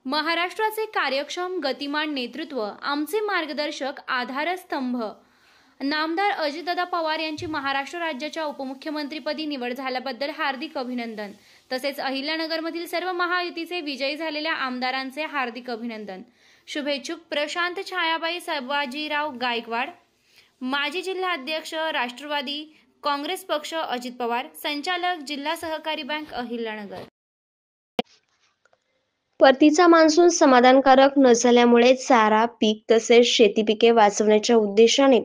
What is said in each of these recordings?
महाराष्ट्राचे कार्यक्षम गतिमान नेतृत्व, आमचे मार्गदर्शक आधारस्तंभ. नामदार अजितदादा पवार यांची महाराष्ट्र राज्याच्या उपमुख्यमंत्रीपदी निवड झाल्याबद्दल हार्दिक अभिनंदन. तसेच अहिल्यानगरमधील सर्व महायुतीचे विजयी झालेल्या आमदारांचे हार्दिक अभिनंदन. शुभेच्छुक प्रशांत छायाबाई संभाजीराव गायकवाड, माजी जिल्हाध्यक्ष राष्ट्रवादी काँग्रेस पक्ष अजित पवार, संचालक जिल्हा सहकारी बँक अहिल्यानगर. परतीचा मान्सून समाधानकारक नसल्यामुळे चारा पीक तसेच शेती पिके वाचवण्याच्या उद्देशाने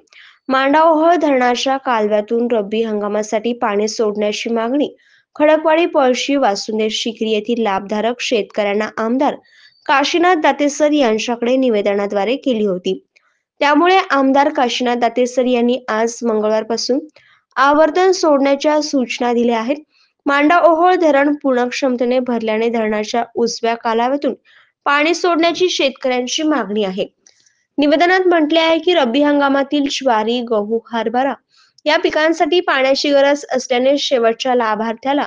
मांडाओहळ धरणाच्या कालव्यातून रब्बी हंगामासाठी पाणी सोडण्याची मागणी खडकवाडी, पळशी, वासुदेव, शिकरी येथील लाभधारक शेतकऱ्यांना आमदार काशीनाथ दातेसर यांच्याकडे निवेदनाद्वारे केली होती. त्यामुळे आमदार काशीनाथ दातेसर यांनी आज मंगळवारपासून आवर्तन सोडण्याच्या सूचना दिल्या आहेत. मांडाओहळ धरण पूर्ण क्षमतेने भरल्याने धरणाच्या उजव्या कालव्यातून पाणी सोडण्याची शेतकऱ्यांची मागणी आहे. निवेदनात म्हटले आहे की रब्बी हंगामातील ज्वारी, गहू, हरभरा या पिकांसाठी पाण्याची गरज असल्याने शेवटच्या लाभार्थ्याला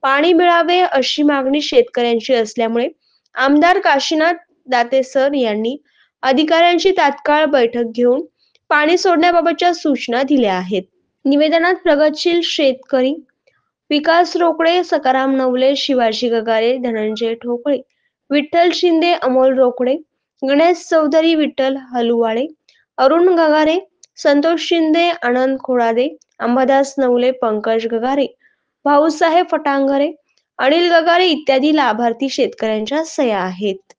पाणी मिळावे अशी मागणी शेतकऱ्यांची असल्यामुळे आमदार काशीनाथ दातेसर यांनी अधिकाऱ्यांची तात्काळ बैठक घेऊन पाणी सोडण्याबाबतच्या सूचना दिल्या आहेत. निवेदनात प्रगतशील शेतकरी विकास रोकडे, सकाराम नवले, शिवाजी गगारे, धनंजय ठोकळे, विठ्ठल शिंदे, अमोल रोकडे, गणेश चौधरी, विठ्ठल हलुवाळे, अरुण गगारे, संतोष शिंदे, आनंद खोडादे, अंबादास नवले, पंकज गगारे, भाऊसाहेब फटांगरे, अनिल गगारे इत्यादी लाभार्थी शेतकऱ्यांच्या सह्या आहेत.